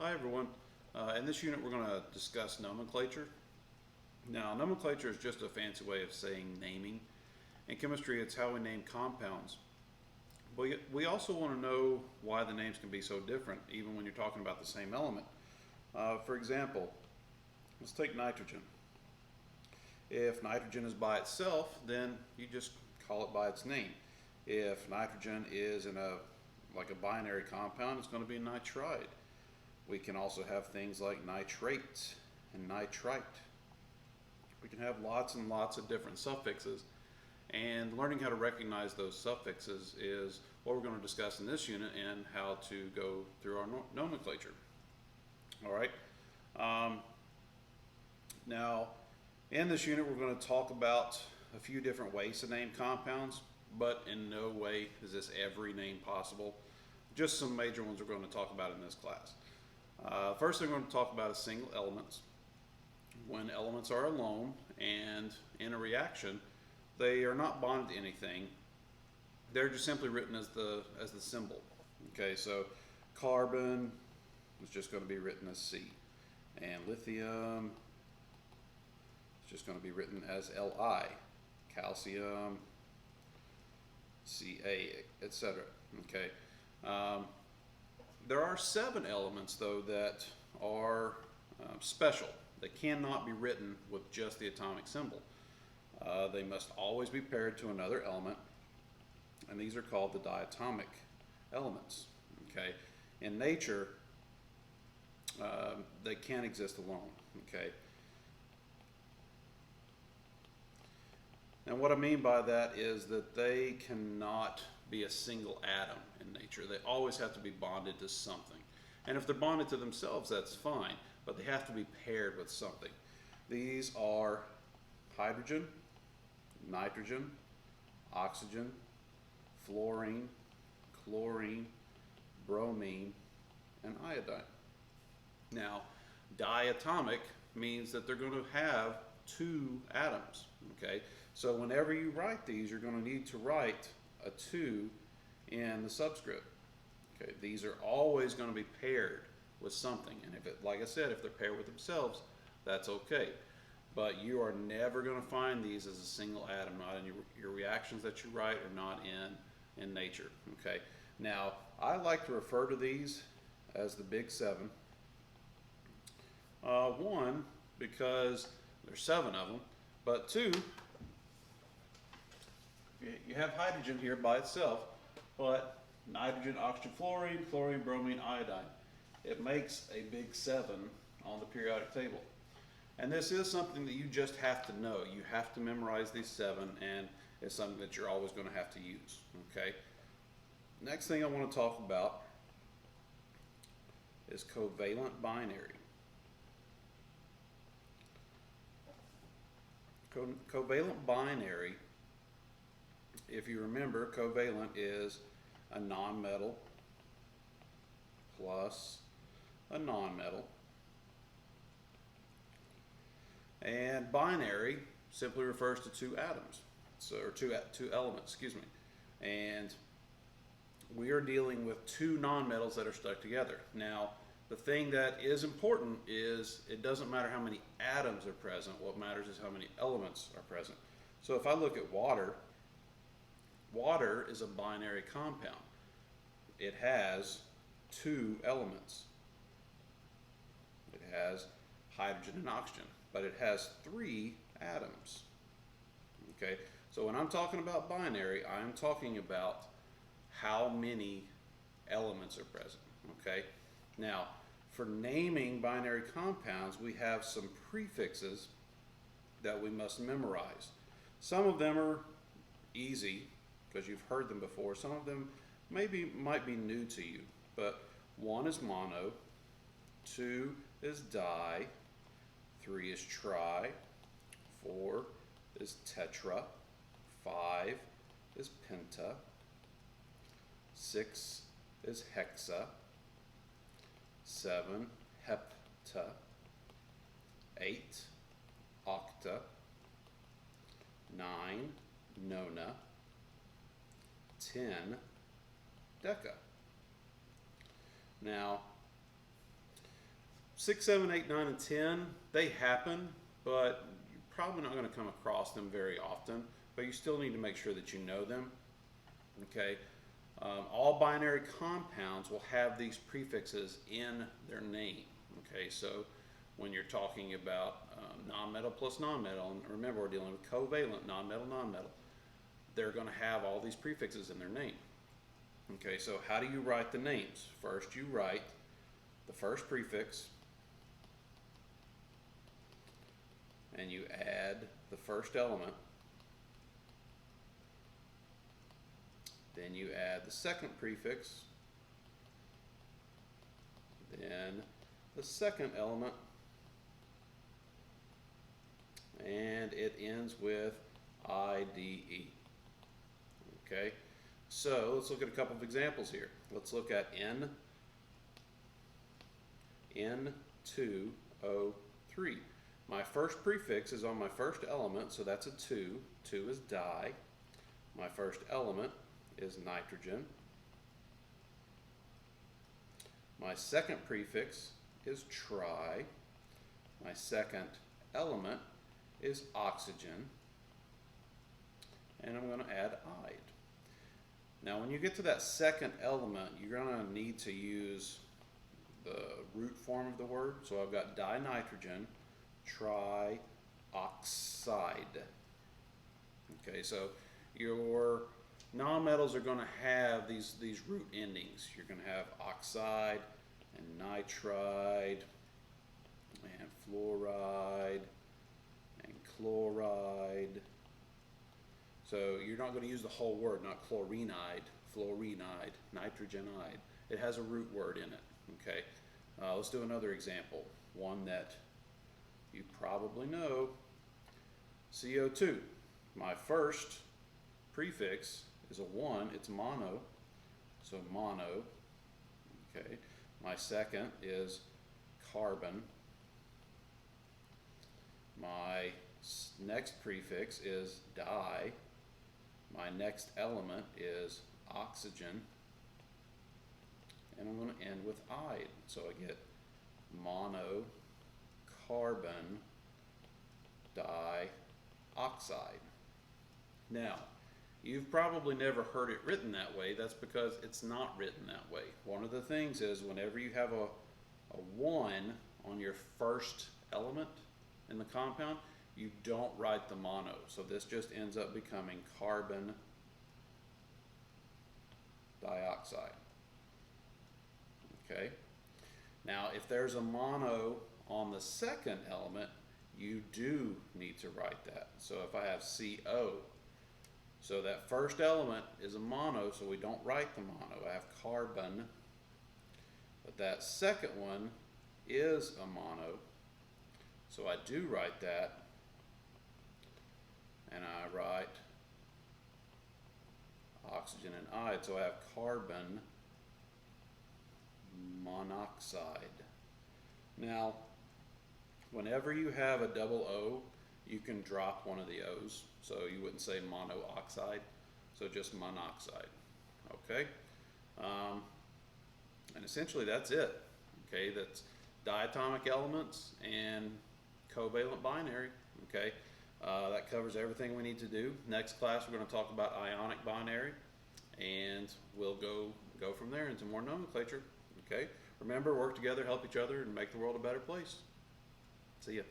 Hi everyone. In this unit we're going to discuss nomenclature. Now nomenclature is just a fancy way of saying naming. In chemistry it's how we name compounds. But we also want to know why the names can be so different even when you're talking about the same element. For example, let's take nitrogen. If nitrogen is by itself, then you just call it by its name. If nitrogen is in like a binary compound, it's going to be nitride. We can also have things like nitrate and nitrite. We can have lots and lots of different suffixes, and learning how to recognize those suffixes is what we're going to discuss in this unit and how to go through our nomenclature. Alright, now in this unit we're going to talk about a few different ways to name compounds, but in no way is this every name possible. Just some major ones we're going to talk about in this class. First thing we're going to talk about is single elements. When elements are alone and in a reaction, they are not bonded to anything. They're just simply written as the symbol. Okay, so carbon is just going to be written as C, and lithium is just going to be written as Li, calcium, Ca, etc. Okay. There are 7 elements though that are special. They cannot be written with just the atomic symbol. They must always be paired to another element, and these are called the diatomic elements. Okay, in nature, they can't exist alone. Okay. And what I mean by that is that they cannot be a single atom in nature. They always have to be bonded to something. And if they're bonded to themselves, that's fine, but they have to be paired with something. These are hydrogen, nitrogen, oxygen, fluorine, chlorine, bromine, and iodine. Now, diatomic means that they're going to have 2 atoms. Okay, so whenever you write these, you're going to need to write a 2 in the subscript. Okay, these are always going to be paired with something, and if it, like I said, if they're paired with themselves, that's okay. But you are never going to find these as a single atom, not in your reactions that you write, or not in nature. Okay, now I like to refer to these as the big 7. One, because there's 7 of them, but 2, you have hydrogen here by itself, but nitrogen, oxygen, fluorine, chlorine, bromine, iodine. It makes a big 7 on the periodic table. And this is something that you just have to know. You have to memorize these 7, and it's something that you're always going to have to use. Okay. Next thing I want to talk about is covalent binary. Covalent binary, if you remember, covalent is a nonmetal plus a nonmetal. And binary simply refers to 2 atoms, or two elements, excuse me. And we are dealing with 2 nonmetals that are stuck together. Now, the thing that is important is it doesn't matter how many atoms are present. What matters is how many elements are present. So if I look at water, water is a binary compound. It has 2 elements. It has hydrogen and oxygen, but it has 3 atoms. Okay, so when I'm talking about binary, I'm talking about how many elements are present. Okay, now for naming binary compounds, we have some prefixes that we must memorize. Some of them are easy because you've heard them before. Some of them might be new to you, but 1 is mono, 2 is di, 3 is tri, 4 is tetra, 5 is penta, 6 is hexa, 7 hepta, 8 octa, 9 nona, 10 deca. Now, 6, 7, 8, 9, and 10, they happen, but you're probably not going to come across them very often, but you still need to make sure that you know them. Okay, all binary compounds will have these prefixes in their name. Okay, so when you're talking about nonmetal plus nonmetal, and remember we're dealing with covalent, nonmetal, nonmetal, they're going to have all these prefixes in their name. Okay, so how do you write the names? First you write the first prefix, and you add the first element, then you add the second prefix, then the second element, and it ends with IDE. Okay, so let's look at a couple of examples here. Let's look at N2O3. My first prefix is on my first element, so that's a 2. 2 is di. My first element is nitrogen. My second prefix is tri. My second element is oxygen. And I'm going to add ide. Now when you get to that second element, you're going to need to use the root form of the word. So I've got dinitrogen, trioxide. Okay, so your nonmetals are going to have these root endings. You're going to have oxide and nitride and fluoride and chloride. So you're not going to use the whole word, not chlorinide, fluorinide, nitrogenide. It has a root word in it. Okay, let's do another example, one that you probably know. CO2. My first prefix is a 1, it's mono, so mono. Okay, my second is carbon. My next prefix is di. My next element is oxygen, and I'm going to end with ide. So I get mono, carbon, dioxide. Now, you've probably never heard it written that way. That's because it's not written that way. One of the things is whenever you have a 1 on your first element in the compound, you don't write the mono. So this just ends up becoming carbon dioxide. Okay. Now, if there's a mono on the second element, you do need to write that. So if I have CO, so that first element is a mono, so we don't write the mono. I have carbon, but that second one is a mono, so I do write that, and I write oxygen and ide, so I have carbon monoxide. Now, whenever you have a double O, you can drop one of the O's, so you wouldn't say monoxide, so just monoxide. Okay, and essentially that's it. Okay, that's diatomic elements and covalent binary. Okay, that covers everything we need to do. Next class we're going to talk about ionic binary, and we'll go from there into more nomenclature. Okay, remember, work together, help each other, and make the world a better place. See ya.